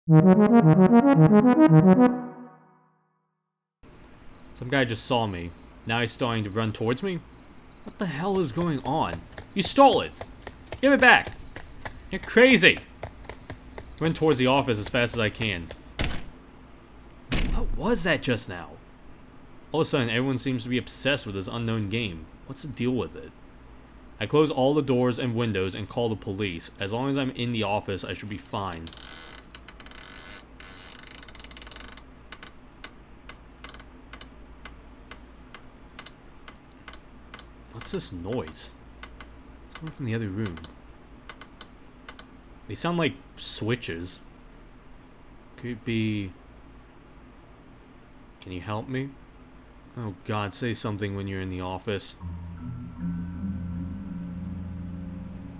Some guy just saw me. Now he's starting to run towards me? What the hell is going on? You stole it! Give it back! You're crazy! Run towards the office as fast as I can. What was that just now? All of a sudden, everyone seems to be obsessed with this unknown game. What's the deal with it? I close all the doors and windows and call the police. As long as I'm in the office, I should be fine. What's this noise? It's coming from the other room. They sound like switches. Could it be... Can you help me? Oh God, say something when you're in the office.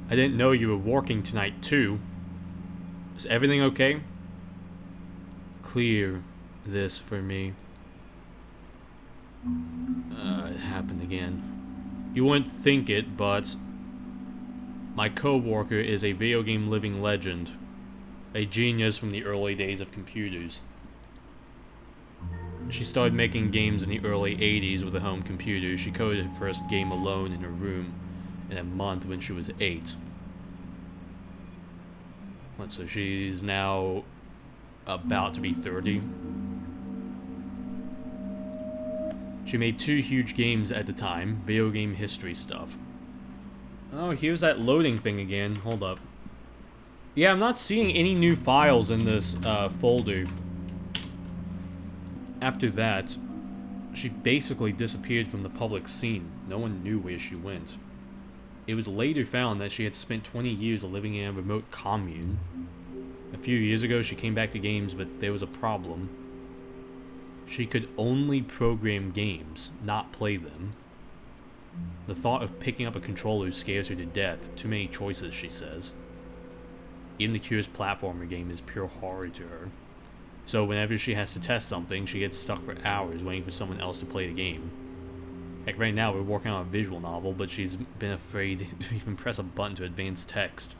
I didn't know you were working tonight too. Is everything okay? Clear this for me. It happened again. You wouldn't think it, but my co-worker is a video game living legend. A genius from the early days of computers. She started making games in the early 80s with a home computer. She coded her first game alone in her room in a month when she was 8. What, so she's now about to be 30? She made 2 huge games at the time, video game history stuff. Oh, here's that loading thing again. Hold up. Yeah, I'm not seeing any new files in this folder. After that, she basically disappeared from the public scene. No one knew where she went. It was later found that she had spent 20 years living in a remote commune. A few years ago, she came back to games, but there was a problem. She could only program games, not play them. The thought of picking up a controller scares her to death. Too many choices, she says. Even the Cure's platformer game is pure horror to her. So whenever she has to test something, she gets stuck for hours waiting for someone else to play the game. Like right now, we're working on a visual novel, but she's been afraid to even press a button to advance text.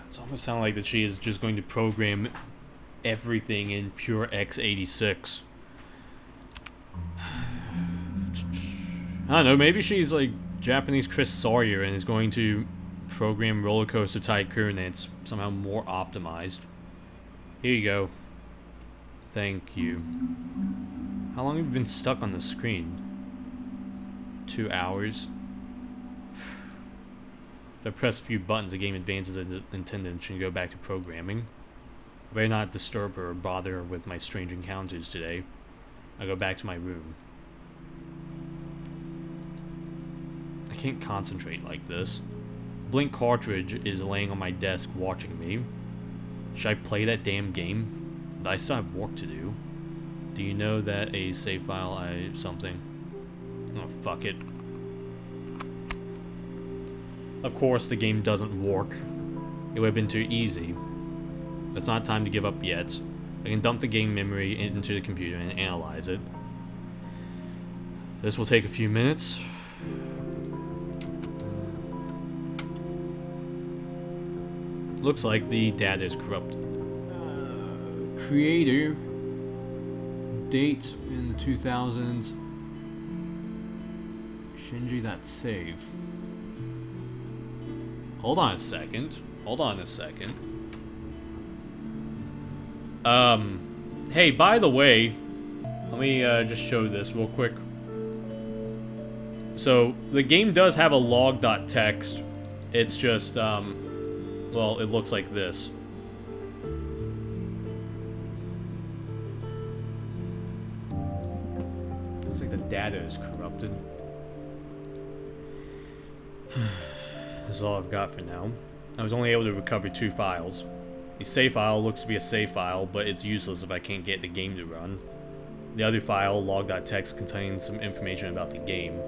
It's almost sounding like that she is just going to program everything in pure x86. I don't know, maybe she's like Japanese Chris Sawyer and is going to program Roller Coaster Tycoon and it's somehow more optimized. Here you go. Thank you. How long have you been stuck on the screen? 2 hours? If I press a few buttons, the game advances as intended and should go back to programming. I better not disturb her or bother her with my strange encounters today. I go back to my room. I can't concentrate like this. The Blink cartridge is laying on my desk watching me. Should I play that damn game? But I still have work to do. Do you know that a save file something? Oh, fuck it. Of course the game doesn't work. It would have been too easy. It's not time to give up yet. I can dump the game memory into the computer and analyze it. This will take a few minutes. Looks like the data is corrupted. Creator. Date in the 2000s. Shinji.save. Hold on a second. Hey, by the way, let me just show this real quick. So, the game does have a log.txt. It's just, well, it looks like this. Looks like the data is corrupted. This is all I've got for now. I was only able to recover 2 files. The save file looks to be a save file, but it's useless if I can't get the game to run. The other file, log.txt, contains some information about the game.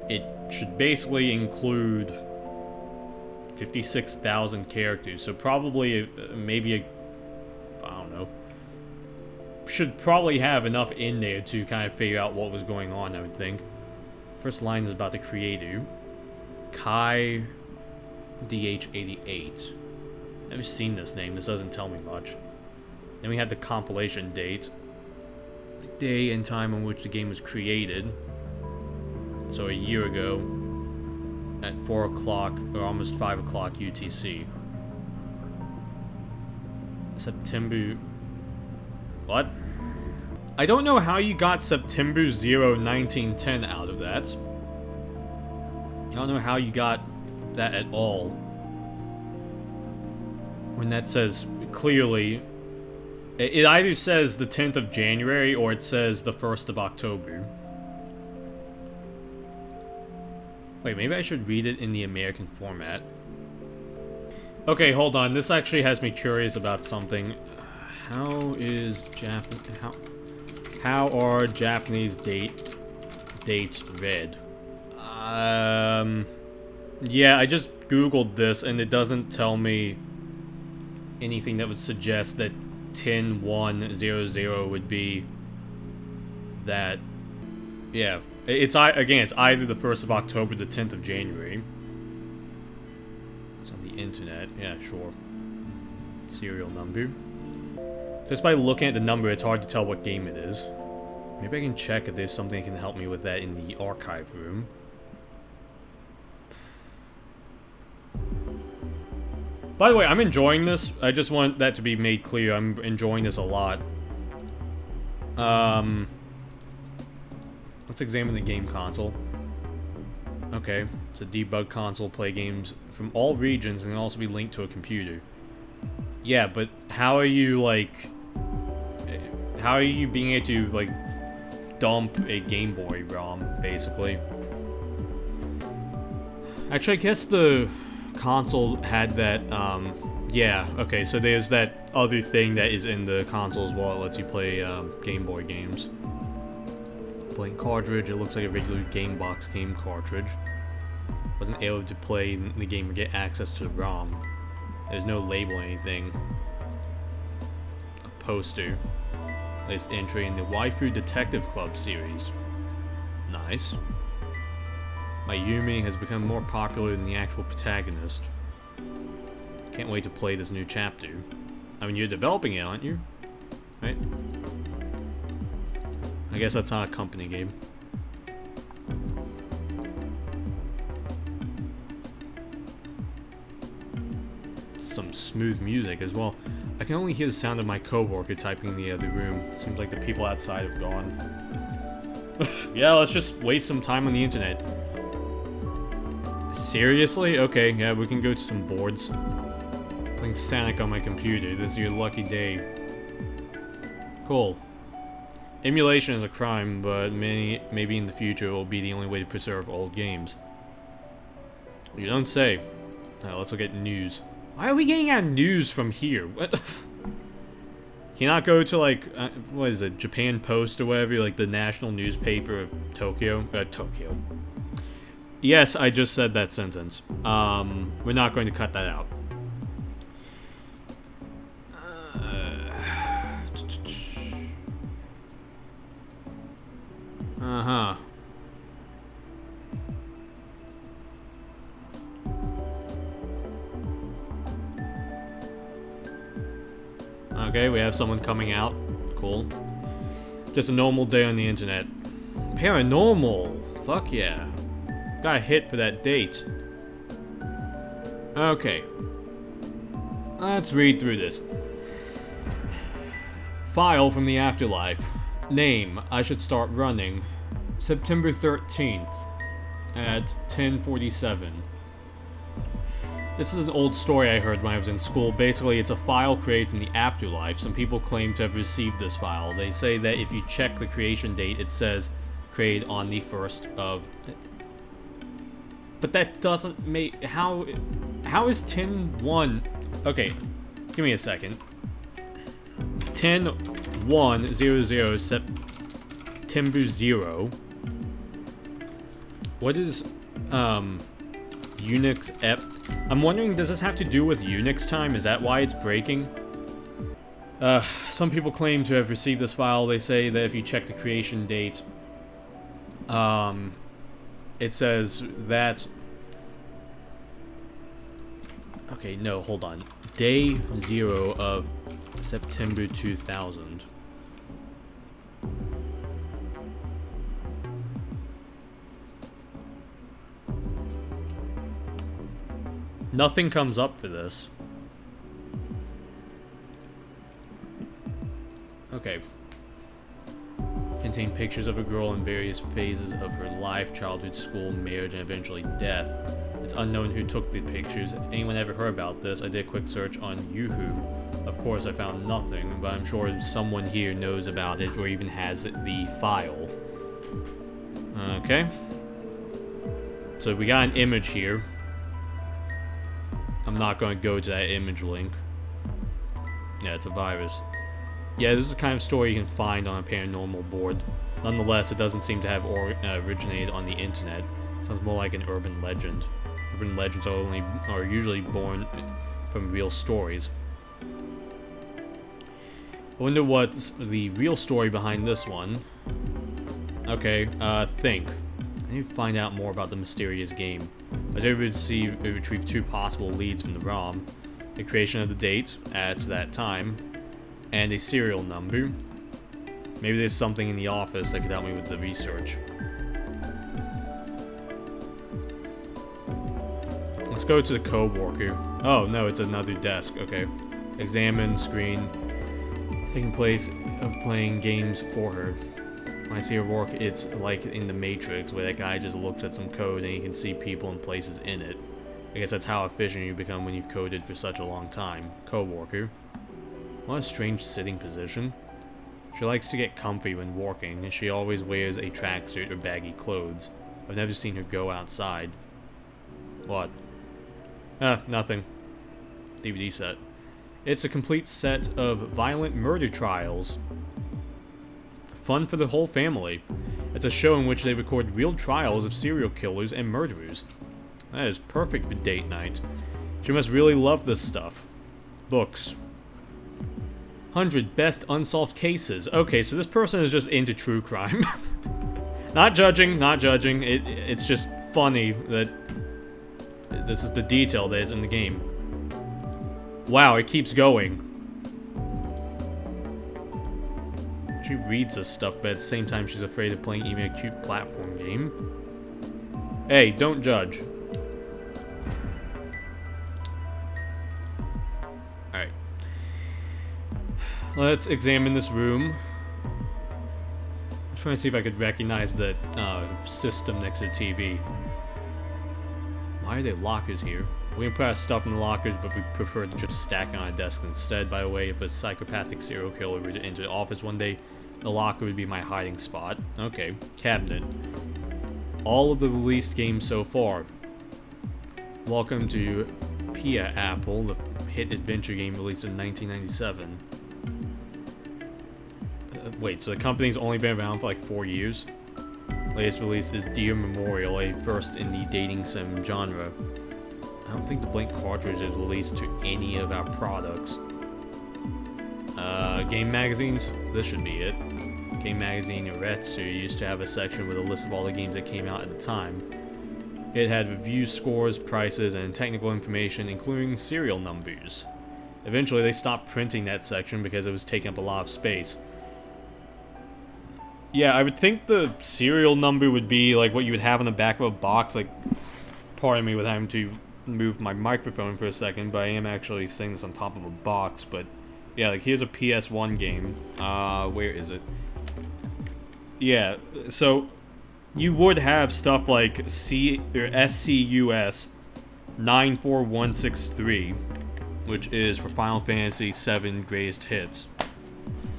It should basically include 56,000 characters, so probably maybe I don't know. Should probably have enough in there to kind of figure out what was going on, I would think. First line is about the creator. Kai DH88. Never seen this name. This doesn't tell me much. Then we have the compilation date. The day and time on which the game was created. So a year ago at 4 o'clock or almost 5 o'clock UTC. September... What? I don't know how you got September 0, 1910 out of that. I don't know how you got that at all. When that says clearly... It either says the 10th of January or it says the 1st of October. Wait, maybe I should read it in the American format. Okay, hold on. This actually has me curious about something. How is how are Japanese dates read? Yeah, I just googled this and it doesn't tell me anything that would suggest that 10-1-0-0 would be that. Yeah, it's either the 1st of October, the 10th of January. It's on the internet. Yeah, sure. Serial number. Just by looking at the number, it's hard to tell what game it is. Maybe I can check if there's something that can help me with that in the archive room. By the way, I'm enjoying this. I just want that to be made clear. I'm enjoying this a lot. Let's examine the game console. Okay, it's a debug console. Play games from all regions and can also be linked to a computer. Yeah, but how are you, like... How are you being able to, like, dump a Game Boy ROM, basically? Actually, I guess the console had that, yeah, okay, so there's that other thing that is in the console as well. It lets you play, Game Boy games. Blank cartridge, it looks like a regular Game Box game cartridge. Wasn't able to play the game or get access to the ROM. There's no label or anything. A poster. Latest entry in the Waifu Detective Club series. Nice. Mayumi has become more popular than the actual protagonist. Can't wait to play this new chapter. I mean, you're developing it, aren't you? Right? I guess that's not a company game. Some smooth music as well. I can only hear the sound of my coworker typing in the other room. It seems like the people outside have gone. Yeah, let's just waste some time on the internet. Seriously? Okay, yeah, we can go to some boards. Playing Sonic on my computer. This is your lucky day. Cool. Emulation is a crime, but maybe in the future it will be the only way to preserve old games. You don't say. Now let's look at news. Why are we getting our news from here? What the f... Can you not go to, like, what is it, Japan Post or whatever, like the national newspaper of Tokyo? Tokyo. Yes, I just said that sentence. We're not going to cut that out. Uh-huh. Okay, we have someone coming out. Cool. Just a normal day on the internet. Paranormal! Fuck yeah. Got a hit for that date. Okay. Let's read through this. File from the afterlife. Name, I should start running. September 13th at 10:47. This is an old story I heard when I was in school. Basically, it's a file created from the afterlife. Some people claim to have received this file. They say that if you check the creation date, it says created on the 1st of... But that doesn't make... How is 10-1... Okay, give me a second. 10-1-0-0 September 0. What is, Unix ep... I'm wondering, does this have to do with Unix time? Is that why it's breaking? Some people claim to have received this file. They say that if you check the creation date, it says that Okay, no, hold on. Day 0 of September 2000. Nothing comes up for this. Okay. Contain pictures of a girl in various phases of her life, childhood, school, marriage, and eventually death. It's unknown who took the pictures. Anyone ever heard about this? I did a quick search on Yahoo. Of course, I found nothing, but I'm sure someone here knows about it or even has the file. Okay. So we got an image here. I'm not going to go to that image link. Yeah, it's a virus. Yeah, this is the kind of story you can find on a paranormal board. Nonetheless, it doesn't seem to have originated on the internet. It sounds more like an urban legend. Urban legends are usually born from real stories. I wonder what's the real story behind this one. Okay, think. I need to find out more about the mysterious game. I was able to retrieve 2 possible leads from the ROM. The creation of the date at that time, and a serial number. Maybe there's something in the office that could help me with the research. Let's go to the co-worker. Oh, no, it's another desk. Okay. Examine screen. Taking place of playing games for her. When I see her work, it's like in the Matrix, where that guy just looks at some code and you can see people and places in it. I guess that's how efficient you become when you've coded for such a long time. Co-worker. What a strange sitting position. She likes to get comfy when working, and she always wears a tracksuit or baggy clothes. I've never seen her go outside. What? Nothing. DVD set. It's a complete set of violent murder trials. Fun for the whole family. It's a show in which they record real trials of serial killers and murderers. That is perfect for date night. She must really love this stuff. Books. 100 best unsolved cases. Okay, so this person is just into true crime. Not judging, not judging. It's just funny that this is the detail that is in the game. Wow, it keeps going. She reads this stuff, but at the same time she's afraid of playing even a cute platform game. Hey, don't judge. Alright. Let's examine this room. I'm trying to see if I could recognize the system next to the TV. Why are there lockers here? We can put our stuff in the lockers, but we prefer to just stack it on a desk instead. By the way, if a psychopathic serial killer were to enter the office one day, the locker would be my hiding spot. Okay, cabinet. All of the released games so far. Welcome to Pia Apple, the hit adventure game released in 1997. Wait, so the company's only been around for like 4 years? Latest release is Dear Memorial, a first in the dating sim genre. I don't think the blank cartridge is released to any of our products. Game magazines? This should be it. Game magazine Uretsu used to have a section with a list of all the games that came out at the time. It had review scores, prices, and technical information, including serial numbers. Eventually, they stopped printing that section because it was taking up a lot of space. Yeah, I would think the serial number would be like what you would have on the back of a box. Like, pardon me with having to move my microphone for a second, but I am actually saying this on top of a box. But yeah, like here's a PS1 game. Where is it? Yeah, so you would have stuff like SCUS 94163, which is for Final Fantasy VII Greatest Hits.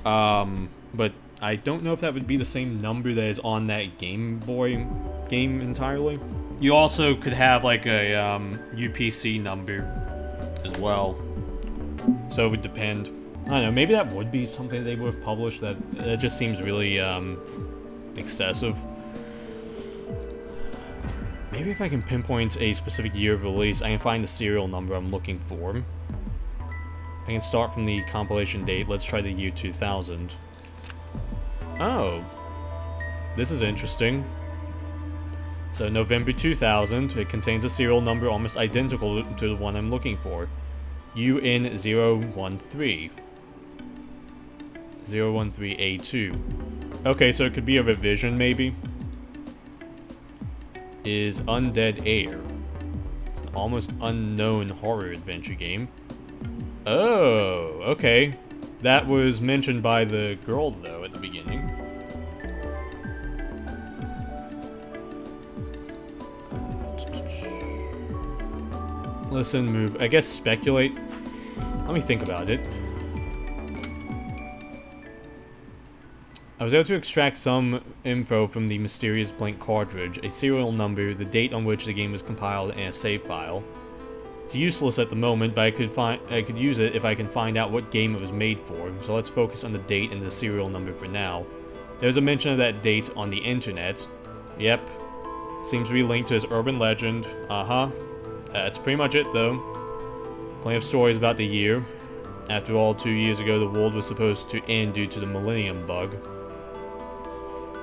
But I don't know if that would be the same number that is on that Game Boy game entirely. You also could have like a UPC number as well. So it would depend. I don't know, maybe that would be something they would have published. That just seems really excessive. Maybe if I can pinpoint a specific year of release, I can find the serial number I'm looking for. I can start from the compilation date. Let's try the year 2000. Oh. This is interesting. So November 2000, it contains a serial number almost identical to the one I'm looking for. UN013. 013A2. Okay, so it could be a revision, maybe. Is Undead Air. It's an almost unknown horror adventure game. Oh, okay. That was mentioned by the girl, though, at the beginning. Listen, move. I guess speculate. Let me think about it. I was able to extract some info from the mysterious blank cartridge, a serial number, the date on which the game was compiled, and a save file. It's useless at the moment, but I could use it if I can find out what game it was made for, so let's focus on the date and the serial number for now. There's a mention of that date on the internet. Yep. Seems to be linked to his urban legend. That's pretty much it, though. Plenty of stories about the year. After all, 2 years ago, the world was supposed to end due to the Millennium Bug.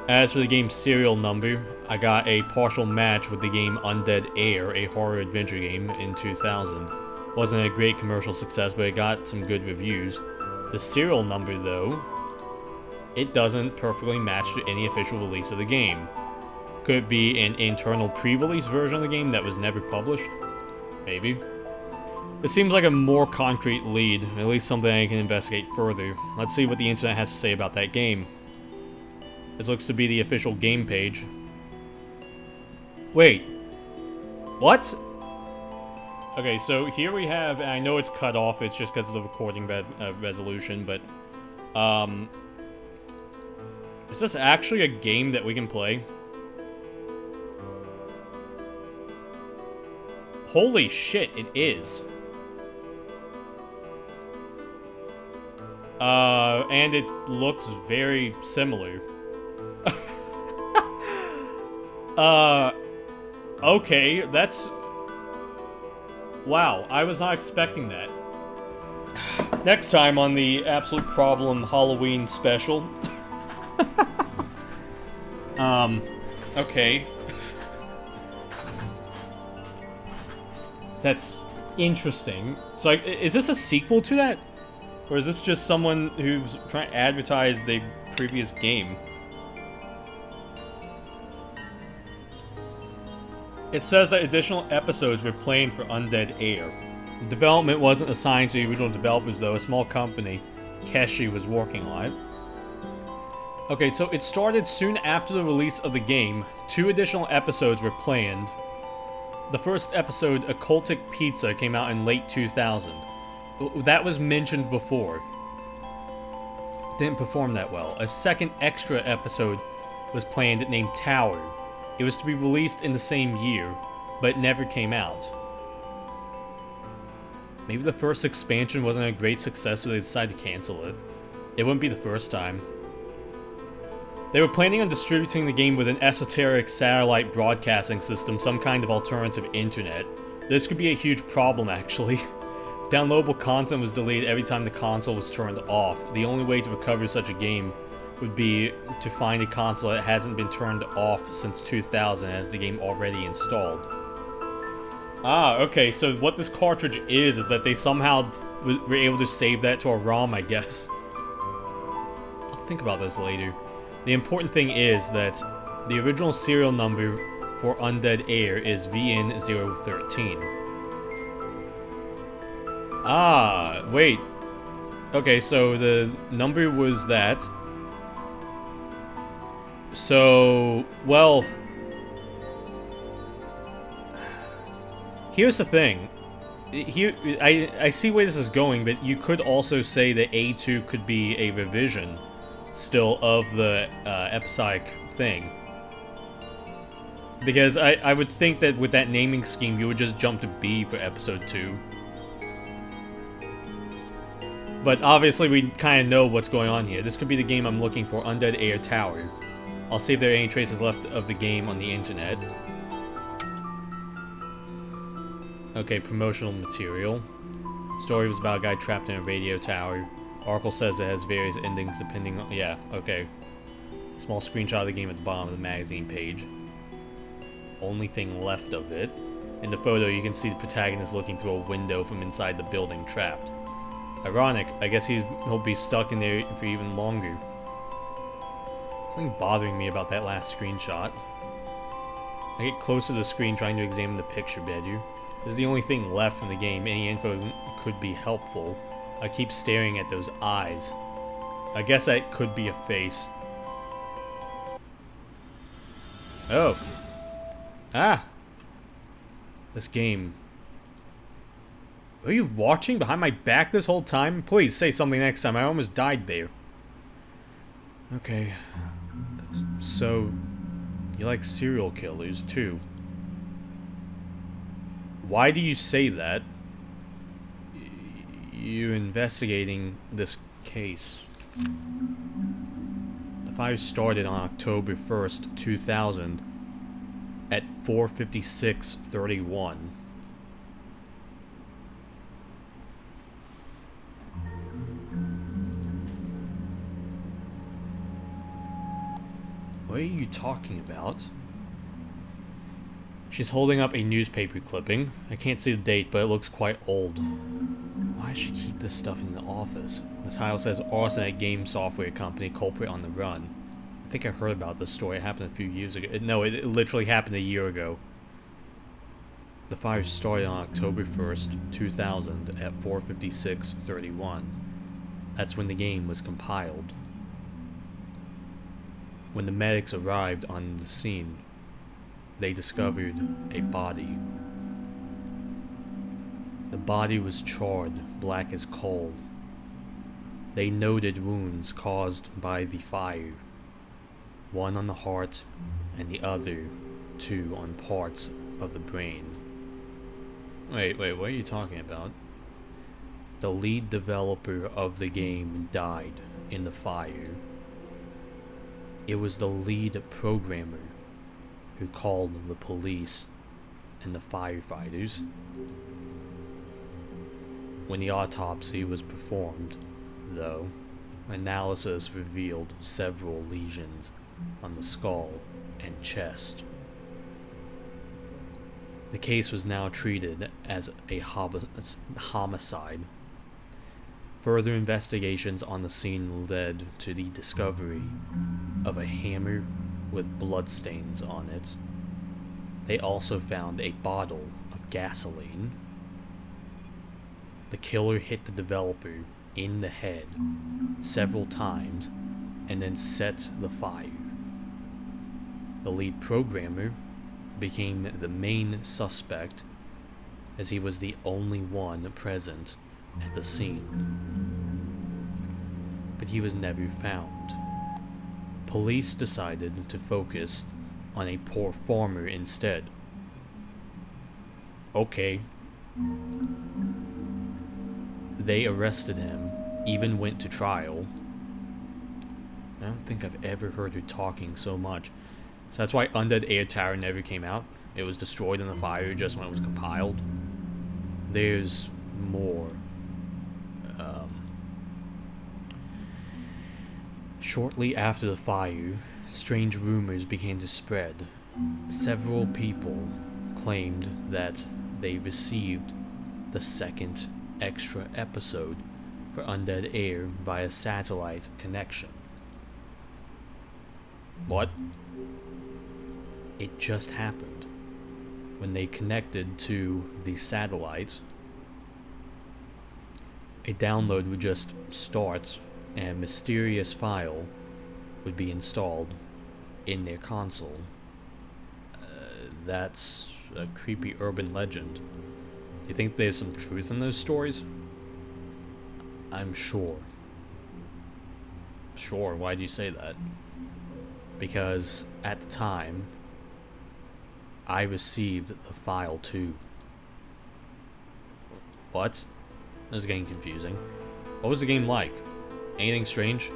As for the game's serial number, I got a partial match with the game Undead Air, a horror adventure game, in 2000. Wasn't a great commercial success, but it got some good reviews. The serial number, though, it doesn't perfectly match to any official release of the game. Could it be an internal pre-release version of the game that was never published? Maybe. It seems like a more concrete lead, at least something I can investigate further. Let's see what the internet has to say about that game. This looks to be the official game page. Wait. What? Okay, so here we have, and I know it's cut off, it's just because of the recording resolution, but, is this actually a game that we can play? Holy shit, it is. And it looks very similar. Okay, that's... Wow, I was not expecting that. Next time on the Absolute Problem Halloween special. Okay. That's interesting. So, like, is this a sequel to that? Or is this just someone who's trying to advertise the previous game? It says that additional episodes were planned for Undead Air. Development wasn't assigned to the original developers, though. A small company, Keshi, was working on it. Okay, so it started soon after the release of the game. 2 additional episodes were planned. The first episode, Occultic Pizza, came out in late 2000. That was mentioned before. Didn't perform that well. A second extra episode was planned named Tower. It was to be released in the same year, but it never came out. Maybe the first expansion wasn't a great success, so they decided to cancel it. It wouldn't be the first time. They were planning on distributing the game with an esoteric satellite broadcasting system, some kind of alternative internet. This could be a huge problem, actually. Downloadable content was deleted every time the console was turned off. The only way to recover such a game would be to find a console that hasn't been turned off since 2000, as the game already installed. Ah, okay, so what this cartridge is that they somehow were able to save that to a ROM, I guess. I'll think about this later. The important thing is that the original serial number for Undead Air is VN013. Ah, wait. Okay, so the number was that. So, well... Here's the thing. Here, I see where this is going, but you could also say that A2 could be a revision still of the episodic thing. Because I would think that with that naming scheme, you would just jump to B for episode 2. But obviously we kind of know what's going on here. This could be the game I'm looking for, Undead Air Tower. I'll see if there are any traces left of the game on the internet. Okay, promotional material. Story was about a guy trapped in a radio tower. Oracle says it has various endings depending on... Yeah, okay. Small screenshot of the game at the bottom of the magazine page. only thing left of it. In the photo, you can see the protagonist looking through a window from inside the building, trapped. Ironic, I guess he'll be stuck in there for even longer. Something bothering me about that last screenshot. I get close to the screen trying to examine the picture better. This is the only thing left from the game. Any info could be helpful. I keep staring at those eyes. I guess that could be a face. Oh. Ah. This game. Are you watching behind my back this whole time? Please say something next time. I almost died there. Okay. So, you like serial killers too. Why do you say that? You're investigating this case. The fire started on October 1st, 2000 at 4:56:31. What are you talking about? She's holding up a newspaper clipping. I can't see the date, but it looks quite old. Why does she keep this stuff in the office? The title says arson at game software company, culprit on the run. I think I heard about this story. It happened a few years ago. No, it literally happened a year ago. The fire started on October 1st, 2000 at 4:56:31. That's when the game was compiled. When the medics arrived on the scene, they discovered a body. The body was charred, black as coal. They noted wounds caused by the fire, one on the heart and the other two on parts of the brain. Wait, what are you talking about? The lead developer of the game died in the fire. It was the lead programmer who called the police and the firefighters. When the autopsy was performed, though, analysis revealed several lesions on the skull and chest. The case was now treated as a homicide. Further investigations on the scene led to the discovery of a hammer with bloodstains on it. They also found a bottle of gasoline. The killer hit the developer in the head several times and then set the fire. The lead programmer became the main suspect as he was the only one present at the scene. But he was never found. Police decided to focus on a poor farmer instead. Okay. They arrested him, even went to trial. I don't think I've ever heard her talking so much. So that's why Undead Air Tower never came out. It was destroyed in the fire just when it was compiled. There's more. Shortly after the fire, strange rumors began to spread. Several people claimed that they received the second extra episode for Undead Air via satellite connection. What? It just happened. When they connected to the satellite, a download would just start and a mysterious file would be installed in their console. That's a creepy urban legend. Do you think there's some truth in those stories? I'm sure. Sure, why do you say that? Because at the time, I received the file too. What? This is getting confusing. What was the game like? Anything strange?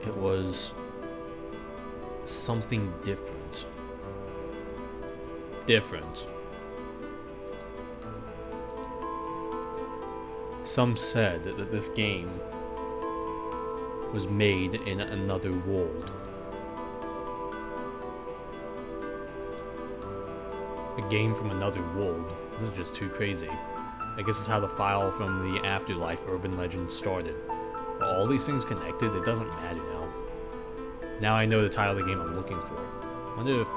It was something different. Some said that this game was made in another world. Game from another world. This is just too crazy. I guess it's how the file from the Afterlife urban legend started. Are all these things connected? It doesn't matter now. Now I know the title of the game I'm looking for. Wonder if...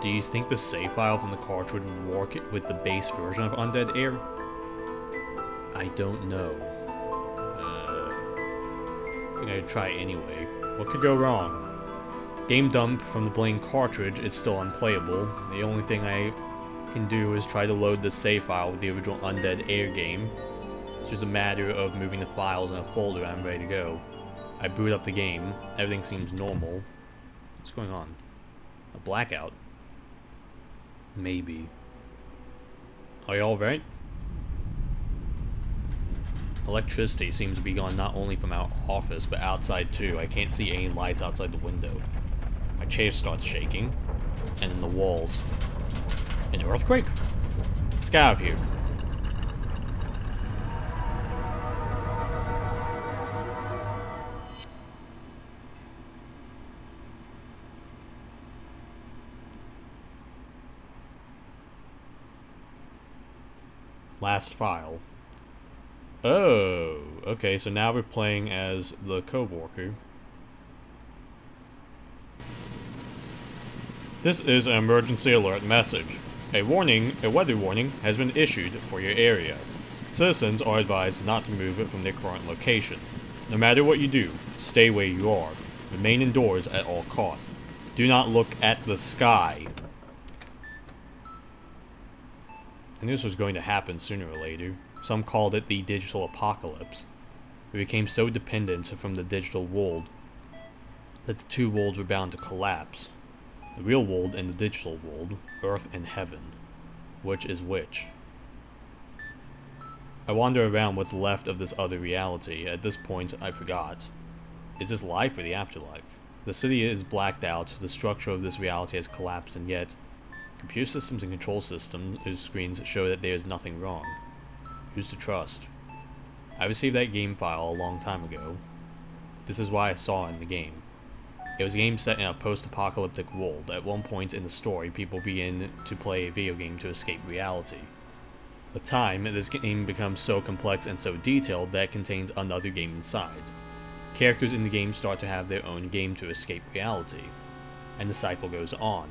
Do you think the save file from the cartridge would work with the base version of Undead Air? I don't know. I think I'd try anyway. What could go wrong? Game dump from the Blaine cartridge is still unplayable. The only thing I can do is try to load the save file with the original Undead Air game. It's just a matter of moving the files in a folder and I'm ready to go. I boot up the game. Everything seems normal. What's going on? A blackout? Maybe. Are you alright? Electricity seems to be gone not only from our office, but outside too. I can't see any lights outside the window. My chair starts shaking, and then the walls. An earthquake? Let's get out of here. Last file. Oh, okay, so now we're playing as the co-worker. This is an emergency alert message. A weather warning has been issued for your area. Citizens are advised not to move from their current location. No matter what you do, stay where you are. Remain indoors at all costs. Do not look at the sky. I knew this was going to happen sooner or later. Some called it the digital apocalypse. We became so dependent from the digital world that the two worlds were bound to collapse. The real world and the digital world, Earth and Heaven. Which is which? I wander around what's left of this other reality. At this point, I forgot. Is this life or the afterlife? The city is blacked out, the structure of this reality has collapsed, and yet computer systems and control systems screens show that there is nothing wrong. Who's to trust? I received that game file a long time ago. This is why I saw it in the game. It was a game set in a post-apocalyptic world. At one point in the story, people begin to play a video game to escape reality. With time, this game becomes so complex and so detailed that it contains another game inside. Characters in the game start to have their own game to escape reality. And the cycle goes on.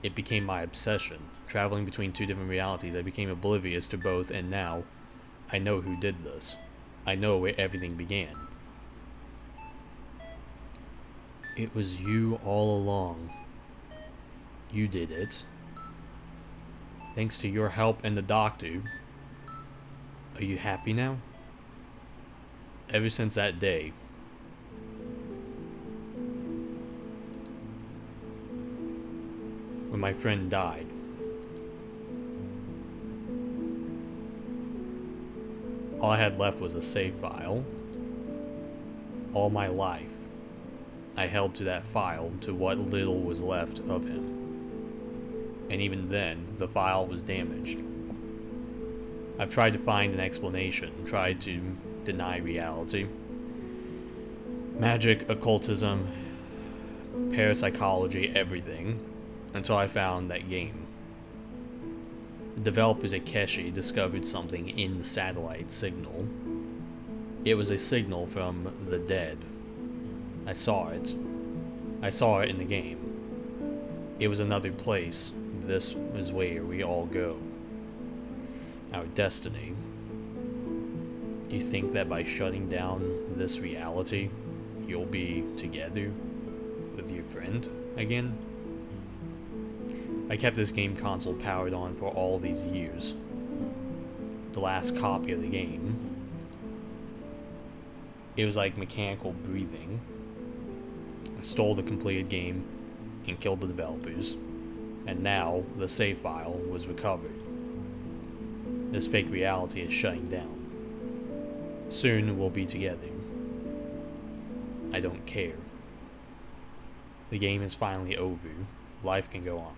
It became my obsession. Traveling between two different realities, I became oblivious to both, and now, I know who did this. I know where everything began. It was you all along. You did it. Thanks to your help and the doctor. Are you happy now? Ever since that day. When my friend died. All I had left was a save file. All my life, I held to that file, to what little was left of him. And even then, the file was damaged. I've tried to find an explanation, tried to deny reality. Magic, occultism, parapsychology, everything, until I found that game. The developers at Keshi discovered something in the satellite signal. It was a signal from the dead. I saw it. I saw it in the game. It was another place. This is where we all go. Our destiny. You think that by shutting down this reality, you'll be together with your friend again? I kept this game console powered on for all these years. The last copy of the game. It was like mechanical breathing. I stole the completed game and killed the developers, and now the save file was recovered. This fake reality is shutting down. Soon we'll be together. I don't care. The game is finally over. Life can go on.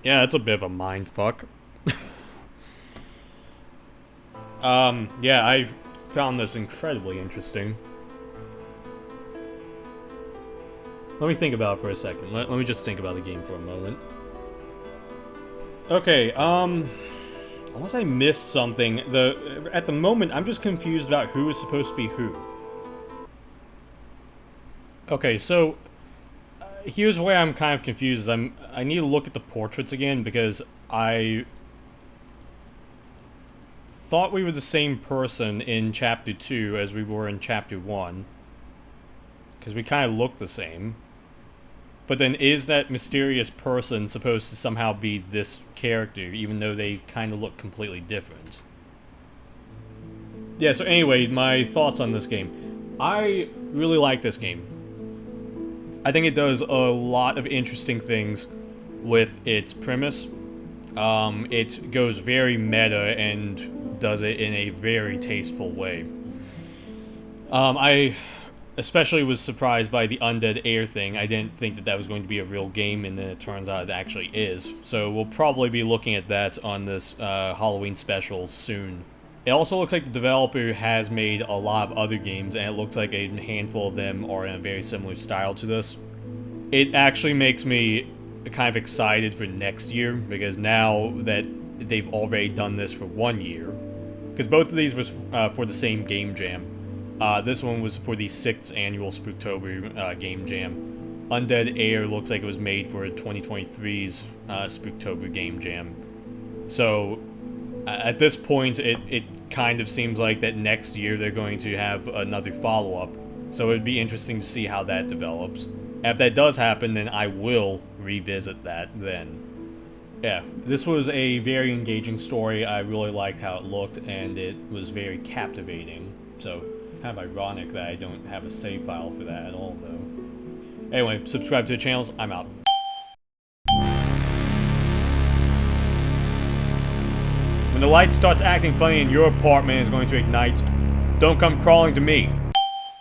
Yeah, it's a bit of a mind fuck. Yeah, I found this incredibly interesting. Let me think about it for a second. Let me just think about the game for a moment. Okay, unless I missed something, at the moment, I'm just confused about who is supposed to be who. Okay, so here's where I'm kind of confused. I need to look at the portraits again because I thought we were the same person in Chapter 2 as we were in Chapter 1. Because we kind of look the same. But then is that mysterious person supposed to somehow be this character, even though they kind of look completely different? Yeah, so anyway, my thoughts on this game. I really like this game. I think it does a lot of interesting things with its premise. It goes very meta and does it in a very tasteful way. I especially was surprised by the Undead Air thing. I didn't think that that was going to be a real game, and then it turns out it actually is. So we'll probably be looking at that on this Halloween special soon. It also looks like the developer has made a lot of other games, and it looks like a handful of them are in a very similar style to this. It actually makes me kind of excited for next year, because now that they've already done this for 1 year, because both of these was for the same game jam. This one was for the 6th annual Spooktober game jam. Undead Air looks like it was made for 2023's Spooktober game jam. So at this point, it kind of seems like that next year they're going to have another follow-up. So it'd be interesting to see how that develops. If that does happen, then I will revisit that then. Yeah, this was a very engaging story. I really liked how it looked, and it was very captivating. So, kind of ironic that I don't have a save file for that at all, though. Anyway, subscribe to the channels. I'm out. When the light starts acting funny in your apartment and is going to ignite, don't come crawling to me.